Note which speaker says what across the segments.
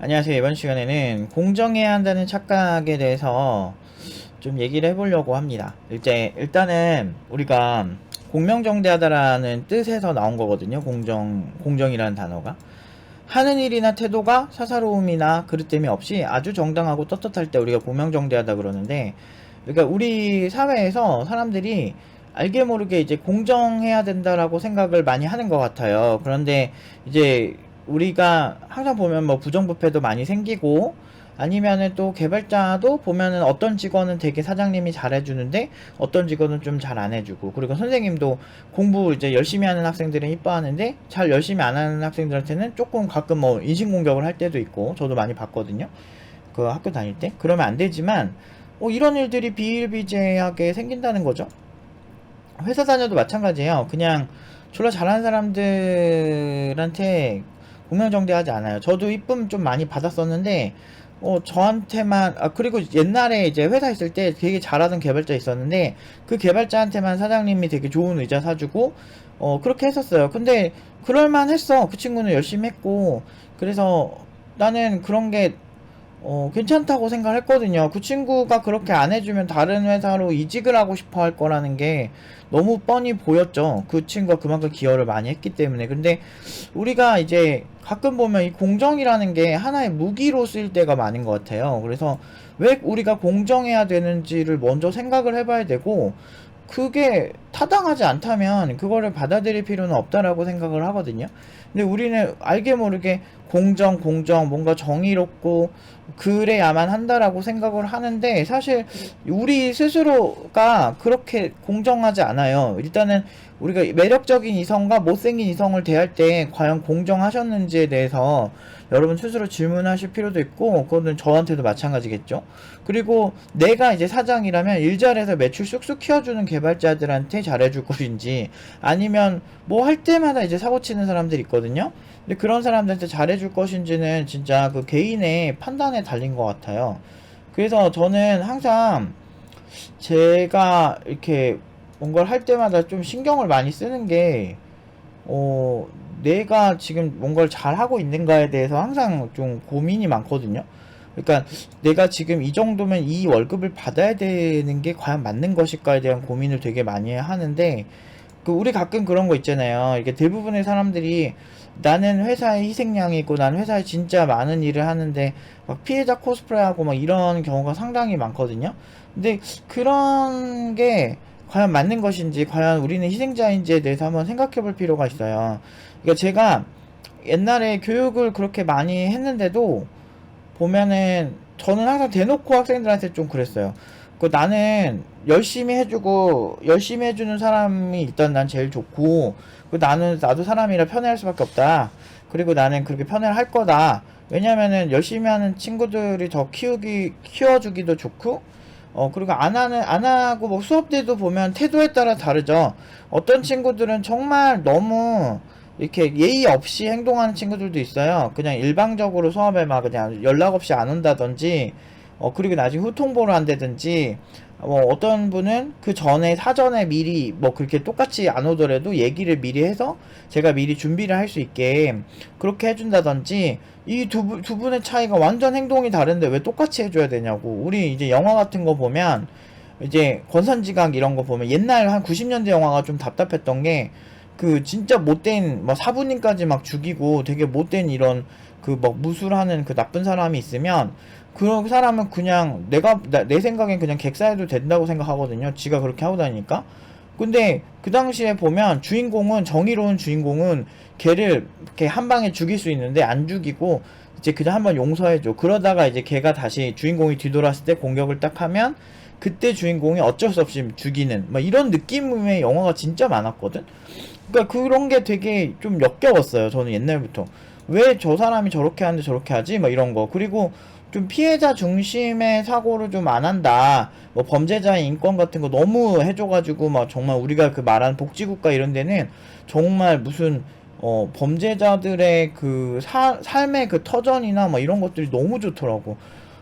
Speaker 1: 안녕하세요. 이번 시간에는 공정해야 한다는 착각에 대해서 좀 얘기를 해보려고 합니다. 일단은 우리가 공명정대하다라는 뜻에서 나온 거거든요. 공정이라는 단어가. 하는 일이나 태도가 사사로움이나 그릇됨이 없이 아주 정당하고 떳떳할 때 우리가 공명정대하다 그러는데, 그러니까 우리 사회에서 사람들이 알게 모르게 이제 공정해야 된다라고 생각을 많이 하는 것 같아요. 그런데 이제 우리가 항상 보면 뭐 부정부패도 많이 생기고, 아니면은 또 개발자도 보면은 어떤 직원은 되게 사장님이 잘해주는데 어떤 직원은 좀 잘 안 해주고, 그리고 선생님도 공부 이제 열심히 하는 학생들은 이뻐하는데 잘 열심히 안 하는 학생들한테는 조금 가끔 뭐 인신공격을 할 때도 있고, 저도 많이 봤거든요. 그 학교 다닐 때. 그러면 안 되지만 이런 일들이 비일비재하게 생긴다는 거죠. 회사 다녀도 마찬가지예요. 그냥 졸라 잘하는 사람들한테 공명정대하지 않아요. 저도 이쁨 좀 많이 받았었는데, 저한테만, 그리고 옛날에 이제 회사 있을 때 되게 잘하던 개발자 있었는데, 그 개발자한테만 사장님이 되게 좋은 의자 사주고, 그렇게 했었어요. 근데, 그럴만 했어. 그 친구는 열심히 했고, 그래서 나는 그런 게 괜찮다고 생각했거든요. 그 친구가 그렇게 안 해주면 다른 회사로 이직을 하고 싶어 할 거라는 게 너무 뻔히 보였죠. 그 친구가 그만큼 기여를 많이 했기 때문에. 근데 우리가 이제 가끔 보면 이 공정이라는 게 하나의 무기로 쓰일 때가 많은 것 같아요. 그래서 왜 우리가 공정해야 되는지를 먼저 생각을 해봐야 되고, 그게 타당하지 않다면 그거를 받아들일 필요는 없다라고 생각을 하거든요. 근데 우리는 알게 모르게 공정, 뭔가 정의롭고 그래야만 한다라고 생각을 하는데, 사실 우리 스스로가 그렇게 공정하지 않아요. 일단은 우리가 매력적인 이성과 못생긴 이성을 대할 때 과연 공정하셨는지에 대해서 여러분 스스로 질문하실 필요도 있고, 그거는 저한테도 마찬가지겠죠. 그리고 내가 이제 사장이라면 일자리에서 매출 쑥쑥 키워주는 개발자들한테 잘해줄 것인지, 아니면 뭐 할 때마다 이제 사고치는 사람들이 있거든요. 근데 그런 사람들한테 잘해줄 것인지는 진짜 그 개인의 판단에 달린 것 같아요. 그래서 저는 항상 제가 이렇게 뭔가를 할 때마다 좀 신경을 많이 쓰는 게, 어, 내가 지금 뭔가를 잘하고 있는가에 대해서 항상 좀 고민이 많거든요. 그러니까 내가 지금 이 정도면 이 월급을 받아야 되는 게 과연 맞는 것일까에 대한 고민을 되게 많이 하는데, 그 우리 가끔 그런 거 있잖아요. 이게 대부분의 사람들이 나는 회사의 희생양이고 난 회사에 진짜 많은 일을 하는데 막 피해자 코스프레하고 막 이런 경우가 상당히 많거든요. 근데 그런 게 과연 맞는 것인지, 과연 우리는 희생자인지에 대해서 한번 생각해 볼 필요가 있어요. 그러니까 제가 옛날에 교육을 그렇게 많이 했는데도 보면은 저는 항상 대놓고 학생들한테 좀 그랬어요. 그 나는 열심히 해주고 열심히 해주는 사람이 일단 난 제일 좋고, 그 나도 사람이라 편애할 수밖에 없다. 그리고 나는 그렇게 편애를 할 거다. 왜냐면은 열심히 하는 친구들이 더 키워주기도 좋고, 그리고 안 하고 뭐 수업 때도 보면 태도에 따라 다르죠. 어떤 친구들은 정말 너무 이렇게 예의 없이 행동하는 친구들도 있어요. 그냥 일방적으로 수업에 막 그냥 연락 없이 안 온다든지, 그리고 나중에 후통보를 한다든지, 어떤 분은 그 전에 사전에 미리 뭐 그렇게 똑같이 안 오더라도 얘기를 미리 해서 제가 미리 준비를 할 수 있게 그렇게 해준다든지, 이 두 분의 차이가 완전 행동이 다른데 왜 똑같이 해줘야 되냐고. 우리 이제 영화 같은 거 보면 이제 권선지각 이런 거 보면 옛날 한 90년대 영화가 좀 답답했던 게, 그 진짜 못된 뭐 사부님까지 막 죽이고 되게 못된 이런 그 막 무술하는 그 나쁜 사람이 있으면, 그런 사람은 그냥 내 생각엔 그냥 객사해도 된다고 생각하거든요. 지가 그렇게 하고 다니니까. 근데 그 당시에 보면 주인공은, 정의로운 주인공은 걔를 이렇게 한 방에 죽일 수 있는데 안 죽이고 이제 그냥 한번 용서해줘. 그러다가 이제 걔가 다시 주인공이 뒤돌았을 때 공격을 딱 하면 그때 주인공이 어쩔 수 없이 죽이는 막 이런 느낌의 영화가 진짜 많았거든. 그러니까 그런 게 되게 좀 역겨웠어요. 저는 옛날부터 왜 저 사람이 저렇게 하는데 저렇게 하지? 막 이런 거. 그리고 좀 피해자 중심의 사고를 좀 안 한다. 뭐 범죄자의 인권 같은 거 너무 해줘가지고 막 정말 우리가 그 말하는 복지국가 이런 데는 정말 무슨 범죄자들의 그 삶의 그 터전이나 막 이런 것들이 너무 좋더라고.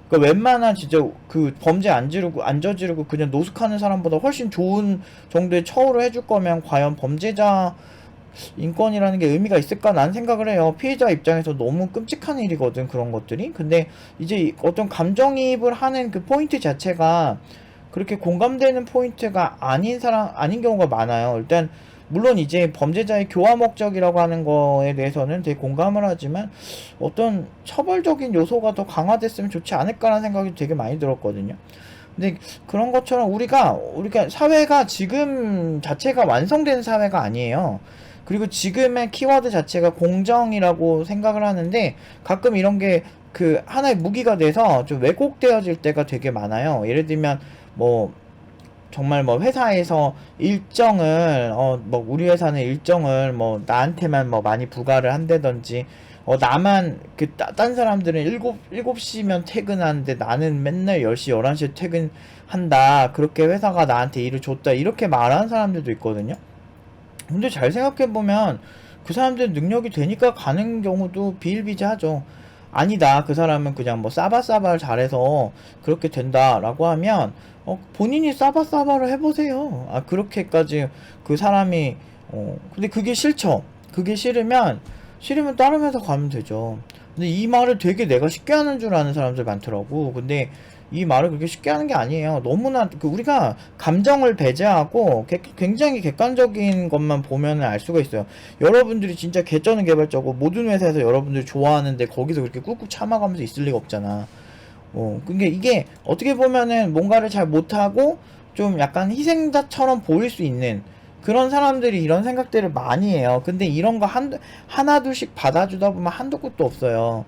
Speaker 1: 그러니까 웬만한 진짜 그 범죄 안 저지르고 그냥 노숙하는 사람보다 훨씬 좋은 정도의 처우를 해줄 거면 과연 범죄자 인권이라는 게 의미가 있을까 난 생각을 해요. 피해자 입장에서 너무 끔찍한 일이거든, 그런 것들이. 근데 이제 어떤 감정이입을 하는 그 포인트 자체가 그렇게 공감되는 포인트가 아닌 경우가 많아요. 일단 물론 이제 범죄자의 교화 목적이라고 하는 거에 대해서는 되게 공감을 하지만 어떤 처벌적인 요소가 더 강화됐으면 좋지 않을까라는 생각이 되게 많이 들었거든요. 근데 그런 것처럼 우리가 사회가 지금 자체가 완성된 사회가 아니에요. 그리고 지금의 키워드 자체가 공정이라고 생각을 하는데 가끔 이런 게 그 하나의 무기가 돼서 좀 왜곡되어질 때가 되게 많아요. 예를 들면 뭐 정말 뭐 회사에서 일정을 뭐 우리 회사는 일정을 뭐 나한테만 뭐 많이 부과를 한다든지 나만 딴 사람들은 7시면 퇴근하는데 나는 맨날 10시 11시에 퇴근한다, 그렇게 회사가 나한테 일을 줬다, 이렇게 말하는 사람들도 있거든요. 근데 잘 생각해보면 그 사람들 능력이 되니까 가는 경우도 비일비재하죠. 아니다, 그 사람은 그냥 뭐 싸바싸바를 잘해서 그렇게 된다라고 하면 본인이 싸바싸바를 해보세요. 그렇게까지 그 사람이 근데 그게 싫죠. 그게 싫으면 다른 회사 가면 되죠. 근데 이 말을 되게 내가 쉽게 하는 줄 아는 사람들 많더라고. 근데 이 말을 그렇게 쉽게 하는 게 아니에요. 너무나 우리가 감정을 배제하고 굉장히 객관적인 것만 보면 알 수가 있어요. 여러분들이 진짜 개쩌는 개발자고 모든 회사에서 여러분들이 좋아하는데 거기서 그렇게 꾹꾹 참아가면서 있을 리가 없잖아. 그게 이게 어떻게 보면은 뭔가를 잘 못하고 좀 약간 희생자처럼 보일 수 있는 그런 사람들이 이런 생각들을 많이 해요. 근데 이런 거 하나둘씩 받아주다 보면 한도 끝도 없어요.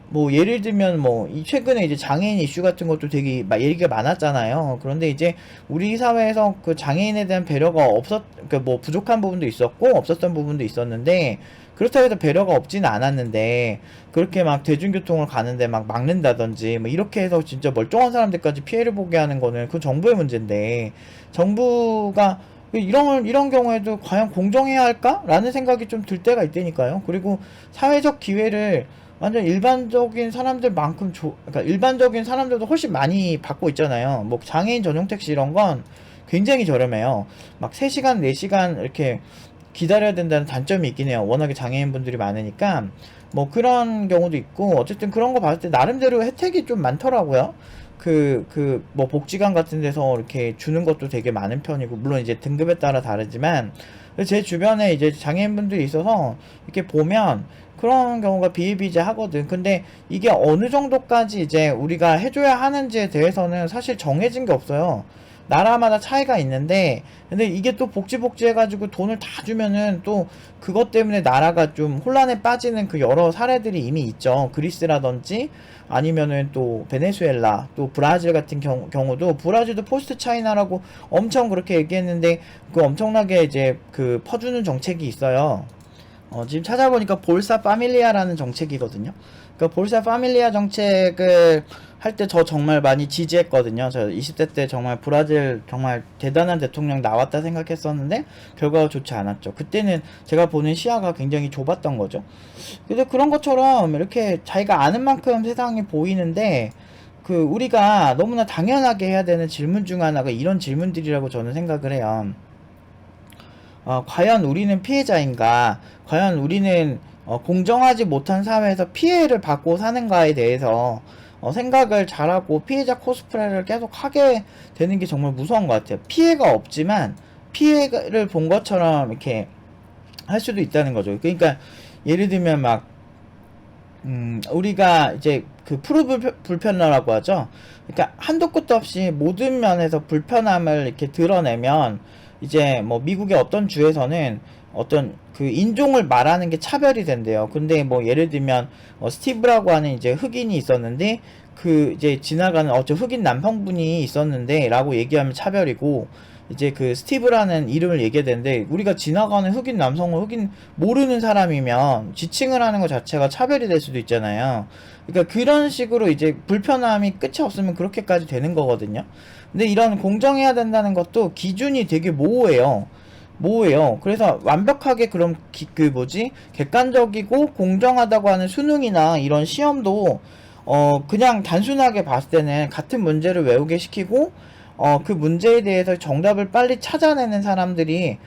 Speaker 1: 뭐 예를 들면 뭐 이 최근에 이제 장애인 이슈 같은 것도 되게 얘기가 많았잖아요. 그런데 이제 우리 사회에서 그 장애인에 대한 배려가 그러니까 뭐 부족한 부분도 있었고 없었던 부분도 있었는데, 그렇다고 해서 배려가 없지는 않았는데 그렇게 막 대중교통을 가는데 막 막는다든지 뭐 이렇게 해서 진짜 멀쩡한 사람들까지 피해를 보게 하는 거는 그 정부의 문제인데, 정부가 이런 경우에도 과연 공정해야 할까? 라는 생각이 좀 들 때가 있다니까요. 그리고 사회적 기회를 완전 일반적인 사람들만큼 그러니까 일반적인 사람들도 훨씬 많이 받고 있잖아요. 뭐 장애인 전용 택시 이런 건 굉장히 저렴해요. 막 3시간, 4시간 이렇게 기다려야 된다는 단점이 있긴 해요. 워낙에 장애인분들이 많으니까. 뭐 그런 경우도 있고, 어쨌든 그런 거 봤을 때 나름대로 혜택이 좀 많더라고요. 뭐 복지관 같은 데서 이렇게 주는 것도 되게 많은 편이고, 물론 이제 등급에 따라 다르지만, 제 주변에 이제 장애인분들이 있어서 이렇게 보면 그런 경우가 비일비재하거든. 근데 이게 어느 정도까지 이제 우리가 해줘야 하는지에 대해서는 사실 정해진 게 없어요. 나라마다 차이가 있는데, 근데 이게 또 복지 해가지고 돈을 다 주면은 또 그것 때문에 나라가 좀 혼란에 빠지는 그 여러 사례들이 이미 있죠. 그리스라든지 아니면은 또 베네수엘라, 또 브라질 같은 경우도 브라질도 포스트 차이나라고 엄청 그렇게 얘기했는데 그 엄청나게 이제 그 퍼주는 정책이 있어요. 지금 찾아보니까 볼사 파밀리아라는 정책이거든요. 그러니까 볼사 파밀리아 정책을 할 때 저 정말 많이 지지했거든요. 저 20대 때 정말 브라질 정말 대단한 대통령 나왔다 생각했었는데 결과가 좋지 않았죠. 그때는 제가 보는 시야가 굉장히 좁았던 거죠. 근데 그런 것처럼 이렇게 자기가 아는 만큼 세상이 보이는데 우리가 너무나 당연하게 해야 되는 질문 중 하나가 이런 질문들이라고 저는 생각을 해요. 과연 우리는 피해자인가? 과연 우리는 공정하지 못한 사회에서 피해를 받고 사는가에 대해서 생각을 잘하고 피해자 코스프레를 계속 하게 되는 게 정말 무서운 것 같아요. 피해가 없지만 피해를 본 것처럼 이렇게 할 수도 있다는 거죠. 그러니까 예를 들면 막 우리가 이제 그 불편러라고 하죠. 그러니까 한도 끝도 없이 모든 면에서 불편함을 이렇게 드러내면 이제 뭐 미국의 어떤 주에서는 어떤 그 인종을 말하는 게 차별이 된대요. 근데 뭐 예를 들면 스티브라고 하는 이제 흑인이 있었는데 이제 지나가는 저 흑인 남성분이 있었는데 라고 얘기하면 차별이고, 이제 그 스티브라는 이름을 얘기해야 되는데 우리가 지나가는 흑인 남성을 흑인 모르는 사람이면 지칭을 하는 것 자체가 차별이 될 수도 있잖아요. 그러니까 그런 식으로 이제 불편함이 끝이 없으면 그렇게까지 되는 거거든요. 근데 이런 공정해야 된다는 것도 기준이 되게 모호해요. 그래서 완벽하게 그럼 객관적이고 공정하다고 하는 수능이나 이런 시험도 그냥 단순하게 봤을 때는 같은 문제를 외우게 시키고 그 문제에 대해서 정답을 빨리 찾아내는 사람들이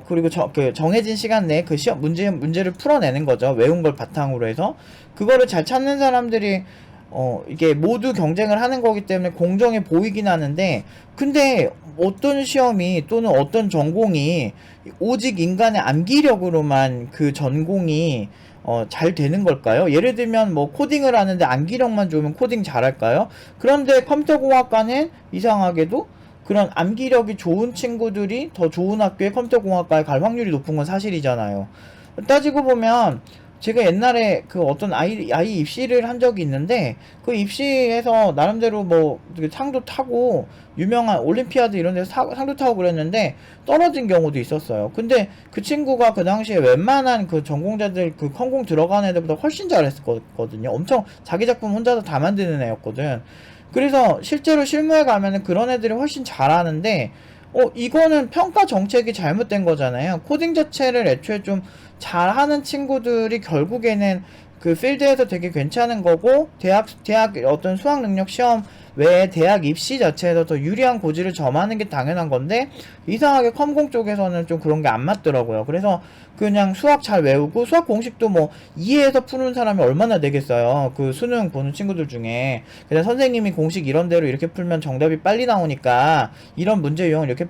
Speaker 1: 그리고 정해진 시간 내에 그 시험 문제를 풀어내는 거죠. 외운 걸 바탕으로 해서 그거를 잘 찾는 사람들이 이게 모두 경쟁을 하는 거기 때문에 공정해 보이긴 하는데, 근데 어떤 시험이 또는 어떤 전공이 오직 인간의 암기력으로만 그 전공이 잘 되는 걸까요? 예를 들면 뭐 코딩을 하는데 암기력만 좋으면 코딩 잘할까요? 그런데 컴퓨터공학과는 이상하게도 그런 암기력이 좋은 친구들이 더 좋은 학교에 컴퓨터공학과에 갈 확률이 높은 건 사실이잖아요. 따지고 보면 제가 옛날에 그 어떤 아이 입시를 한 적이 있는데, 그 입시에서 나름대로 뭐 상도 타고 유명한 올림피아드 이런 데서 상도 타고 그랬는데 떨어진 경우도 있었어요. 근데 그 친구가 그 당시에 웬만한 그 전공자들 그 컴공 들어간 애들보다 훨씬 잘했었거든요. 엄청 자기 작품 혼자서 다 만드는 애였거든. 그래서 실제로 실무에 가면은 그런 애들이 훨씬 잘하는데, 이거는 평가 정책이 잘못된 거잖아요. 코딩 자체를 애초에 좀 잘하는 친구들이 결국에는 그 필드에서 되게 괜찮은 거고, 대학 어떤 수학 능력 시험 외에 대학 입시 자체에서 더 유리한 고지를 점하는 게 당연한 건데, 이상하게 컴공 쪽에서는 좀 그런 게 안 맞더라고요. 그래서 그냥 수학 잘 외우고, 수학 공식도 뭐 이해해서 푸는 사람이 얼마나 되겠어요. 그 수능 보는 친구들 중에. 그냥 선생님이 공식 이런 대로 이렇게 풀면 정답이 빨리 나오니까 이런 문제 유형을 이렇게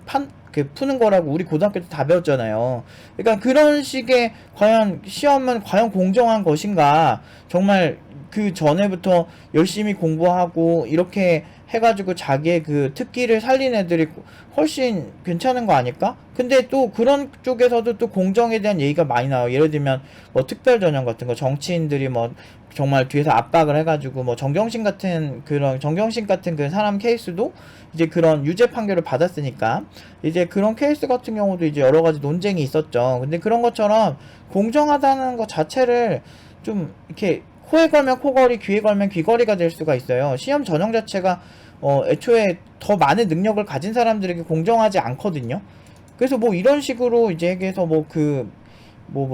Speaker 1: 푸는 거라고 우리 고등학교 때 다 배웠잖아요. 그러니까 그런 식의 과연 시험은 과연 공정한 것인가? 정말 그 전에부터 열심히 공부하고 이렇게 해가지고 자기의 그 특기를 살린 애들이 훨씬 괜찮은 거 아닐까? 근데 또 그런 쪽에서도 또 공정에 대한 얘기가 많이 나와요. 예를 들면 뭐 특별 전형 같은 거, 정치인들이 뭐 정말 뒤에서 압박을 해가지고 뭐 정경심 같은 그 사람 케이스도 이제 그런 유죄 판결을 받았으니까 이제 그런 케이스 같은 경우도 이제 여러 가지 논쟁이 있었죠. 근데 그런 것처럼 공정하다는 것 자체를 좀 이렇게 코에 걸면 코걸이, 귀에 걸면 귀걸이가 될 수가 있어요. 시험 전형 자체가 애초에 더 많은 능력을 가진 사람들에게 공정하지 않거든요. 그래서 뭐 이런 식으로 이제 얘기해서 뭐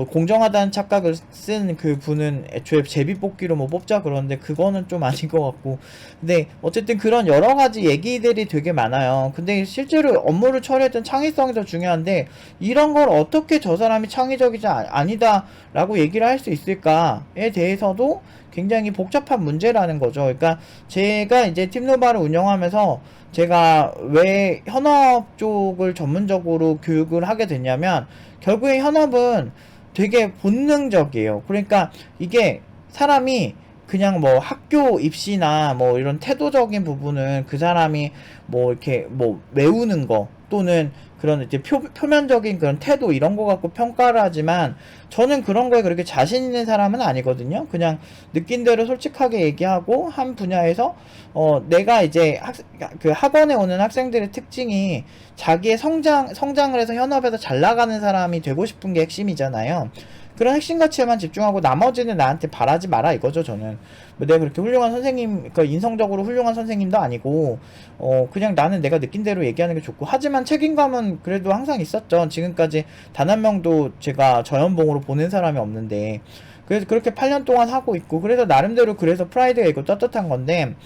Speaker 1: 공정하다는 착각을 쓴 그 분은 애초에 제비뽑기로 뭐 뽑자 그러는데 그거는 좀 아닌 것 같고. 근데 어쨌든 그런 여러 가지 얘기들이 되게 많아요. 근데 실제로 업무를 처리했던 창의성이 더 중요한데, 이런 걸 어떻게 저 사람이 창의적이지 아니다 라고 얘기를 할 수 있을까에 대해서도 굉장히 복잡한 문제라는 거죠. 그러니까 제가 이제 팀노바를 운영하면서 제가 왜 현업 쪽을 전문적으로 교육을 하게 됐냐면, 결국에 현업은 되게 본능적이에요. 그러니까 이게 사람이 그냥 뭐 학교 입시나 뭐 이런 태도적인 부분은 그 사람이 뭐 이렇게 뭐 외우는 거 또는 그런 이제 표면적인 그런 태도 이런 거 갖고 평가를 하지만, 저는 그런 거에 그렇게 자신 있는 사람은 아니거든요. 그냥 느낀 대로 솔직하게 얘기하고, 한 분야에서 내가 이제 그 학원에 오는 학생들의 특징이 자기의 성장을 해서 현업에서 잘 나가는 사람이 되고 싶은 게 핵심이잖아요. 그런 핵심 가치에만 집중하고 나머지는 나한테 바라지 마라 이거죠. 저는 뭐 내가 그렇게 훌륭한 선생님, 그러니까 인성적으로 훌륭한 선생님도 아니고 그냥 나는 내가 느낀 대로 얘기하는 게 좋고, 하지만 책임감은 그래도 항상 있었죠. 지금까지 단 한 명도 제가 저연봉으로 보낸 사람이 없는데, 그래서 그렇게 8년 동안 하고 있고, 그래서 나름대로 그래서 프라이드가 있고 떳떳한 건데,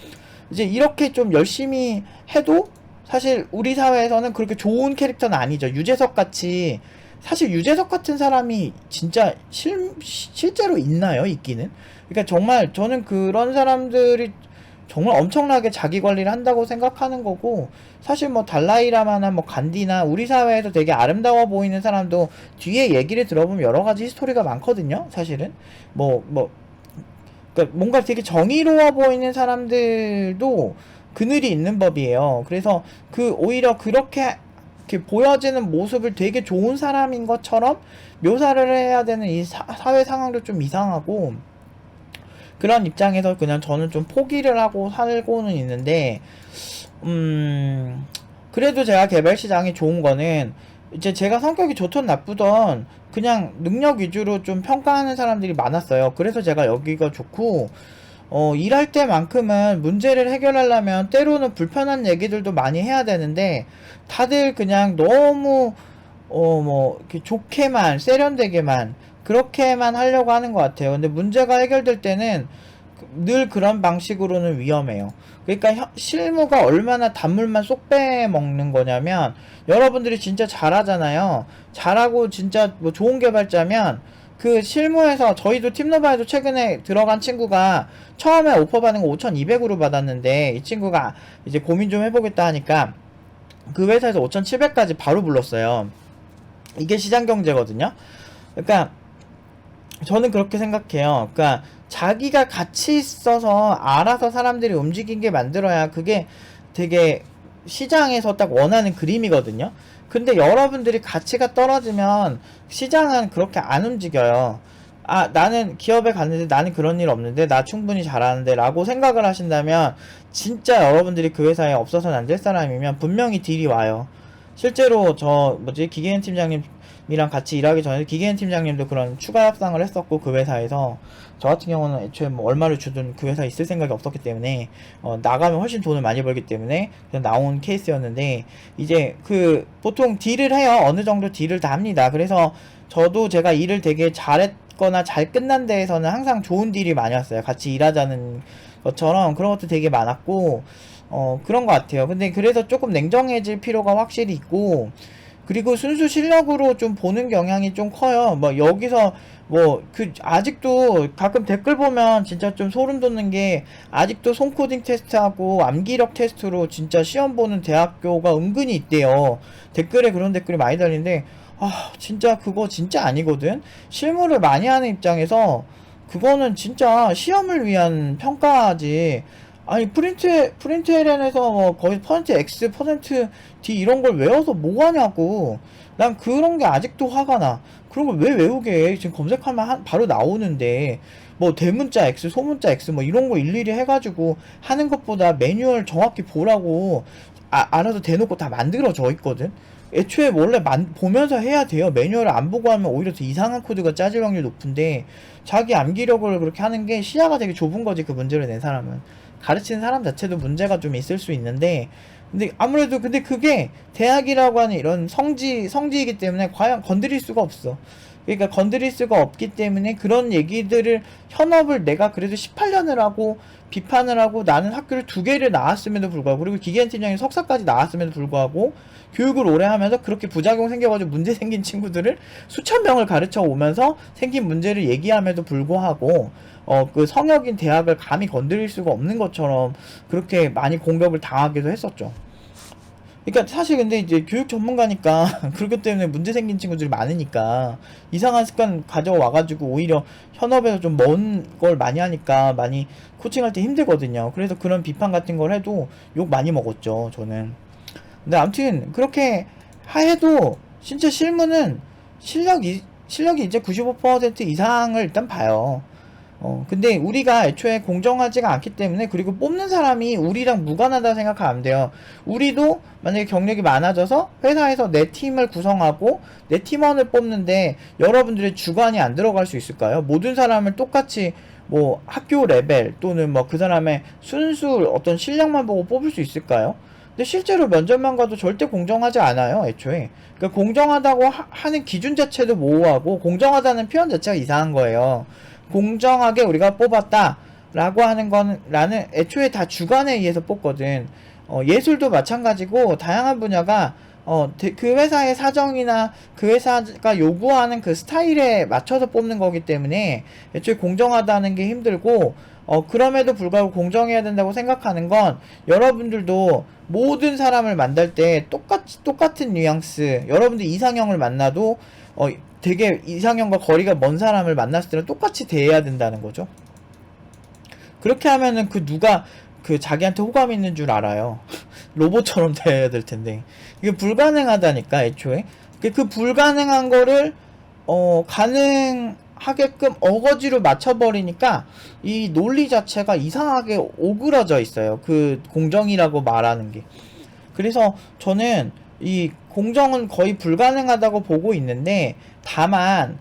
Speaker 1: 이제 이렇게 좀 열심히 해도 사실 우리 사회에서는 그렇게 좋은 캐릭터는 아니죠. 유재석 같이, 사실 유재석 같은 사람이 진짜 실제로 있나요? 있기는? 그러니까 정말 저는 그런 사람들이 정말 엄청나게 자기 관리를 한다고 생각하는 거고, 사실 뭐 달라이라마나 뭐 간디나 우리 사회에서 되게 아름다워 보이는 사람도 뒤에 얘기를 들어보면 여러 가지 스토리가 많거든요. 사실은 그러니까 뭔가 되게 정의로워 보이는 사람들도 그늘이 있는 법이에요. 그래서 오히려 그렇게 이렇게 보여지는 모습을 되게 좋은 사람인 것처럼 묘사를 해야 되는 이 사회 상황도 좀 이상하고, 그런 입장에서 그냥 저는 좀 포기를 하고 살고는 있는데, 그래도 제가 개발 시장이 좋은 거는, 이제 제가 성격이 좋든 나쁘든 그냥 능력 위주로 좀 평가하는 사람들이 많았어요. 그래서 제가 여기가 좋고, 일할 때만큼은 문제를 해결하려면 때로는 불편한 얘기들도 많이 해야 되는데, 다들 그냥 너무 뭐 이렇게 좋게만 세련되게만 그렇게만 하려고 하는 것 같아요. 근데 문제가 해결될 때는 늘 그런 방식으로는 위험해요. 그러니까 실무가 얼마나 단물만 쏙 빼먹는 거냐면, 여러분들이 진짜 잘하잖아요. 잘하고 진짜 뭐 좋은 개발자면 그 실무에서, 저희도 팀노바에도 최근에 들어간 친구가 처음에 오퍼 받은 거 5,200으로 받았는데, 이 친구가 이제 고민 좀 해보겠다 하니까 그 회사에서 5,700까지 바로 불렀어요. 이게 시장 경제거든요. 그러니까 저는 그렇게 생각해요. 그러니까 자기가 가치 있어서 알아서 사람들이 움직이게 만들어야 그게 되게 시장에서 딱 원하는 그림이거든요. 근데 여러분들이 가치가 떨어지면 시장은 그렇게 안 움직여요. 아, 나는 기업에 갔는데 나는 그런 일 없는데 나 충분히 잘하는데 라고 생각을 하신다면, 진짜 여러분들이 그 회사에 없어서는 안 될 사람이면 분명히 딜이 와요. 실제로 저 뭐지, 기계인 팀장님이랑 같이 일하기 전에 기계인 팀장님도 그런 추가 협상을 했었고, 그 회사에서 저 같은 경우는 애초에 뭐 얼마를 주든 그 회사에 있을 생각이 없었기 때문에 나가면 훨씬 돈을 많이 벌기 때문에 그냥 나온 케이스였는데, 이제 그 보통 딜을 해요. 어느 정도 딜을 다 합니다. 그래서 저도 제가 일을 되게 잘했거나 잘 끝난 데에서는 항상 좋은 딜이 많이 왔어요. 같이 일하자는 것처럼 그런 것도 되게 많았고, 그런 것 같아요. 근데 그래서 조금 냉정해질 필요가 확실히 있고, 그리고 순수 실력으로 좀 보는 경향이 좀 커요. 뭐 여기서 뭐 아직도 가끔 댓글 보면 진짜 좀 소름 돋는 게, 아직도 손코딩 테스트하고 암기력 테스트로 진짜 시험 보는 대학교가 은근히 있대요. 댓글에 그런 댓글이 많이 달리는데, 아 진짜 그거 진짜 아니거든. 실무를 많이 하는 입장에서 그거는 진짜 시험을 위한 평가지. 아니 프린트 LN에서 뭐 거의 퍼센트 X 퍼센트 D 이런 걸 외워서 뭐 하냐고. 난 그런 게 아직도 화가 나. 그런 걸 왜 외우게 해? 지금 검색하면 바로 나오는데, 뭐 대문자 X 소문자 X 뭐 이런 거 일일이 해가지고 하는 것보다 매뉴얼 정확히 보라고 알아서 대놓고 다 만들어져 있거든. 애초에 원래 보면서 해야 돼요. 매뉴얼을 안 보고 하면 오히려 더 이상한 코드가 짜질 확률이 높은데, 자기 암기력을 그렇게 하는 게 시야가 되게 좁은 거지, 그 문제를 낸 사람은. 가르치는 사람 자체도 문제가 좀 있을 수 있는데, 근데 아무래도 근데 그게 대학이라고 하는 이런 성지이기 때문에 과연 건드릴 수가 없어. 그러니까 건드릴 수가 없기 때문에 그런 얘기들을, 현업을 내가 그래도 18년을 하고 비판을 하고, 나는 학교를 2개를 나왔음에도 불구하고, 그리고 기계인 팀장이 석사까지 나왔음에도 불구하고 교육을 오래 하면서 그렇게 부작용 생겨가지고 문제 생긴 친구들을 수천 명을 가르쳐 오면서 생긴 문제를 얘기함에도 불구하고 그 성역인 대학을 감히 건드릴 수가 없는 것처럼 그렇게 많이 공격을 당하기도 했었죠. 그러니까 사실 근데 이제 교육 전문가니까 그렇기 때문에 문제 생긴 친구들이 많으니까 이상한 습관 가져와가지고 오히려 현업에서 좀 먼 걸 많이 하니까 많이 코칭할 때 힘들거든요. 그래서 그런 비판 같은 걸 해도 욕 많이 먹었죠, 저는. 근데 아무튼 그렇게 해도 진짜 실무는 실력이 이제 95% 이상을 일단 봐요. 근데 우리가 애초에 공정하지가 않기 때문에, 그리고 뽑는 사람이 우리랑 무관하다 생각하면 안 돼요. 우리도 만약에 경력이 많아져서 회사에서 내 팀을 구성하고 내 팀원을 뽑는데 여러분들의 주관이 안 들어갈 수 있을까요? 모든 사람을 똑같이 뭐 학교 레벨 또는 뭐 그 사람의 순수 어떤 실력만 보고 뽑을 수 있을까요? 근데 실제로 면접만 가도 절대 공정하지 않아요, 애초에. 그러니까 공정하다고 하는 기준 자체도 모호하고, 공정하다는 표현 자체가 이상한 거예요. 공정하게 우리가 뽑았다 라고 하는 건, 나는 애초에 다 주관에 의해서 뽑거든. 예술도 마찬가지고 다양한 분야가 그 회사의 사정이나 그 회사가 요구하는 그 스타일에 맞춰서 뽑는 거기 때문에 애초에 공정하다는 게 힘들고, 그럼에도 불구하고 공정해야 된다고 생각하는 건, 여러분들도 모든 사람을 만날 때 똑같은 뉘앙스, 여러분들 이상형을 만나도 되게 이상형과 거리가 먼 사람을 만났을 때는 똑같이 대해야 된다는 거죠. 그렇게 하면은 누가 자기한테 호감 있는 줄 알아요. 로봇처럼 대해야 될 텐데. 이게 불가능하다니까, 애초에. 그 불가능한 거를, 가능하게끔 어거지로 맞춰버리니까 이 논리 자체가 이상하게 오그러져 있어요. 그 공정이라고 말하는 게. 그래서 저는 이 공정은 거의 불가능하다고 보고 있는데, 다만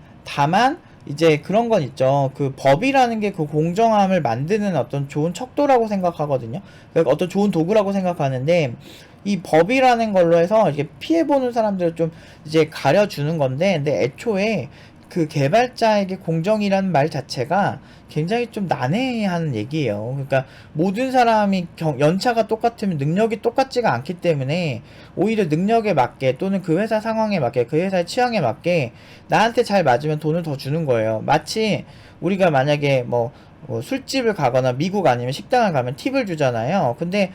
Speaker 1: 이제 그런 건 있죠. 그 법이라는 게 그 공정함을 만드는 어떤 좋은 척도라고 생각하거든요. 그러니까 어떤 좋은 도구라고 생각하는데, 이 법이라는 걸로 해서 이게 피해보는 사람들을 좀 이제 가려주는 건데, 근데 애초에 그 개발자에게 공정이라는 말 자체가 굉장히 좀 난해한 얘기예요. 그러니까 모든 사람이 연차가 똑같으면 능력이 똑같지가 않기 때문에 오히려 능력에 맞게 또는 그 회사 상황에 맞게 그 회사의 취향에 맞게 나한테 잘 맞으면 돈을 더 주는 거예요. 마치 우리가 만약에 뭐 술집을 가거나 미국 아니면 식당을 가면 팁을 주잖아요. 근데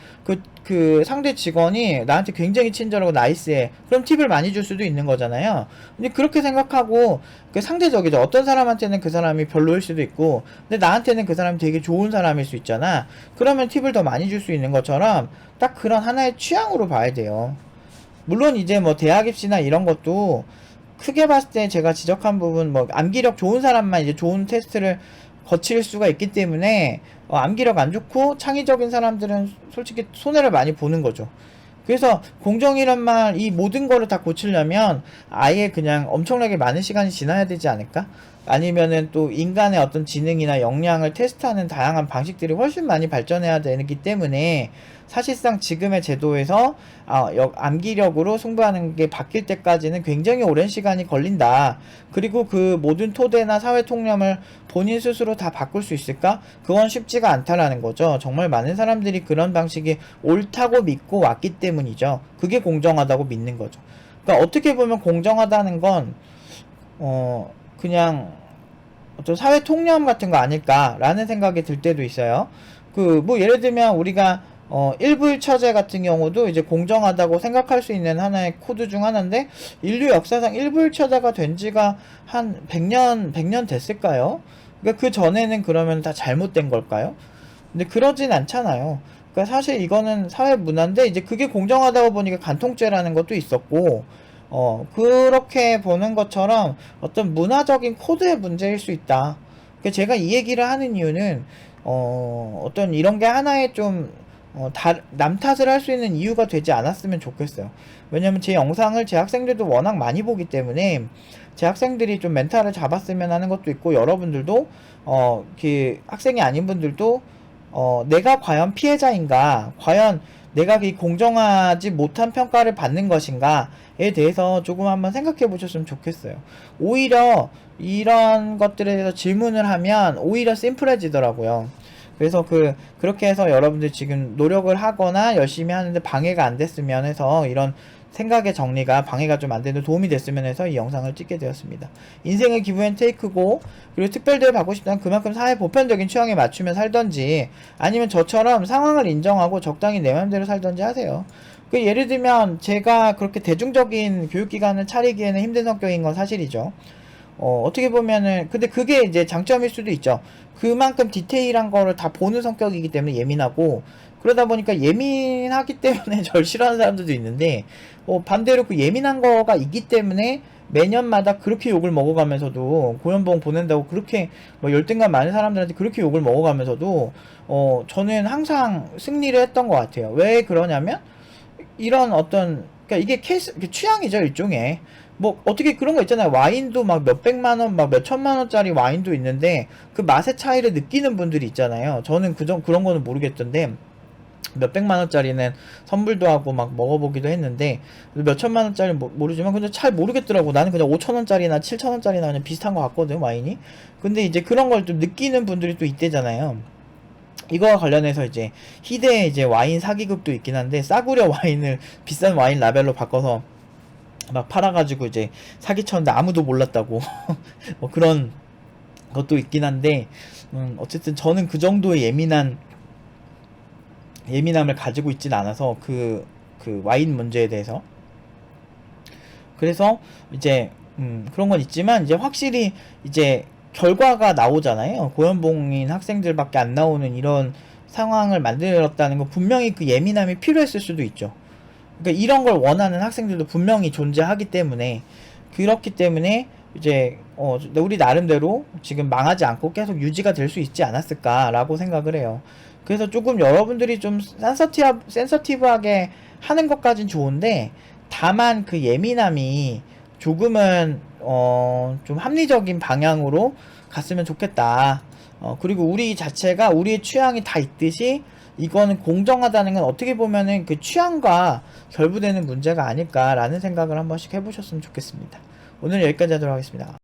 Speaker 1: 그 상대 직원이 나한테 굉장히 친절하고 나이스해. 그럼 팁을 많이 줄 수도 있는 거잖아요. 근데 그렇게 생각하고 그 상대적이죠. 어떤 사람한테는 그 사람이 별로일 수도 있고, 근데 나한테는 그 사람이 되게 좋은 사람일 수 있잖아. 그러면 팁을 더 많이 줄 수 있는 것처럼 딱 그런 하나의 취향으로 봐야 돼요. 물론 이제 뭐 대학 입시나 이런 것도 크게 봤을 때 제가 지적한 부분 뭐 암기력 좋은 사람만 이제 좋은 테스트를 거칠 수가 있기 때문에 암기력 안 좋고 창의적인 사람들은 솔직히 손해를 많이 보는 거죠. 그래서 공정이란 말 이 모든 거를 다 고치려면 아예 그냥 엄청나게 많은 시간이 지나야 되지 않을까? 아니면은 또 인간의 어떤 지능이나 역량을 테스트하는 다양한 방식들이 훨씬 많이 발전해야 되기 때문에 사실상 지금의 제도에서 암기력으로 승부하는 게 바뀔 때까지는 굉장히 오랜 시간이 걸린다. 그리고 그 모든 토대나 사회 통념을 본인 스스로 다 바꿀 수 있을까? 그건 쉽지가 않다라는 거죠. 정말 많은 사람들이 그런 방식이 옳다고 믿고 왔기 때문이죠. 그게 공정하다고 믿는 거죠. 그러니까 어떻게 보면 공정하다는 건 그냥 어떤 사회 통념 같은 거 아닐까라는 생각이 들 때도 있어요. 그 뭐 예를 들면 우리가 일부일처제 같은 경우도 이제 공정하다고 생각할 수 있는 하나의 코드 중 하나인데, 인류 역사상 일부일처제가 된 지가 한 100년 됐을까요? 그러니까 그 전에는 그러면 다 잘못된 걸까요? 근데 그러진 않잖아요. 그러니까 사실 이거는 사회 문화인데, 이제 그게 공정하다고 보니까 간통죄라는 것도 있었고, 그렇게 보는 것처럼 어떤 문화적인 코드의 문제일 수 있다. 그러니까 제가 이 얘기를 하는 이유는, 어떤 이런 게 하나의 좀, 남 탓을 할 수 있는 이유가 되지 않았으면 좋겠어요. 왜냐면 제 영상을 제 학생들도 워낙 많이 보기 때문에 제 학생들이 좀 멘탈을 잡았으면 하는 것도 있고, 여러분들도, 그 학생이 아닌 분들도, 내가 과연 피해자인가, 과연 내가 그 공정하지 못한 평가를 받는 것인가에 대해서 조금 한번 생각해 보셨으면 좋겠어요. 오히려 이런 것들에 대해서 질문을 하면 오히려 심플해지더라고요. 그래서 그렇게 해서 여러분들 지금 노력을 하거나 열심히 하는데 방해가 안 됐으면 해서, 이런 생각의 정리가 방해가 좀 안 되는 도움이 됐으면 해서 이 영상을 찍게 되었습니다. 인생의 기브앤테이크고, 그리고 특별대를 받고 싶다면 그만큼 사회 보편적인 취향에 맞추며 살던지, 아니면 저처럼 상황을 인정하고 적당히 내 맘대로 살던지 하세요. 그 예를 들면 제가 그렇게 대중적인 교육기관을 차리기에는 힘든 성격인 건 사실이죠. 어떻게 보면은, 근데 그게 이제 장점일 수도 있죠. 그만큼 디테일한 거를 다 보는 성격이기 때문에 예민하고, 그러다 보니까 예민하기 때문에 절 싫어하는 사람들도 있는데, 반대로 그 예민한 거가 있기 때문에 매년마다 그렇게 욕을 먹어가면서도, 고연봉 보낸다고 그렇게 뭐 열등감 많은 사람들한테 그렇게 욕을 먹어가면서도, 저는 항상 승리를 했던 것 같아요. 왜 그러냐면, 이런 어떤, 그러니까 이게 취향이죠, 일종의. 뭐 어떻게 그런 거 있잖아요. 와인도 막 몇백만원 막 몇천만원짜리 와인도 있는데 그 맛의 차이를 느끼는 분들이 있잖아요. 저는 그런 거는 모르겠던데, 몇백만원짜리는 선물도 하고 막 먹어보기도 했는데, 몇천만원짜리 모르지만 근데 잘 모르겠더라고. 나는 그냥 5천원짜리나 7천원짜리나 그냥 비슷한 거 같거든, 와인이. 근데 이제 그런 걸 좀 느끼는 분들이 또 있대잖아요. 이거와 관련해서 이제 희대의 이제 와인 사기극도 있긴 한데, 싸구려 와인을 비싼 와인 라벨로 바꿔서 막 팔아가지고 이제 사기쳤는데 아무도 몰랐다고 뭐 그런 것도 있긴 한데, 어쨌든 저는 그 정도의 예민함을 가지고 있진 않아서 그 와인 문제에 대해서. 그래서 이제 그런 건 있지만, 이제 확실히 이제 결과가 나오잖아요. 고연봉인 학생들밖에 안 나오는 이런 상황을 만들었다는 건 분명히 그 예민함이 필요했을 수도 있죠. 그러니까 이런 걸 원하는 학생들도 분명히 존재하기 때문에, 그렇기 때문에 이제 우리 나름대로 지금 망하지 않고 계속 유지가 될 수 있지 않았을까라고 생각을 해요. 그래서 조금 여러분들이 좀 센서티브하게 하는 것까진 좋은데, 다만 그 예민함이 조금은 좀 합리적인 방향으로 갔으면 좋겠다. 그리고 우리 자체가 우리의 취향이 다 있듯이 이거는 공정하다는 건 어떻게 보면은 그 취향과 결부되는 문제가 아닐까라는 생각을 한 번씩 해보셨으면 좋겠습니다. 오늘 여기까지 하도록 하겠습니다.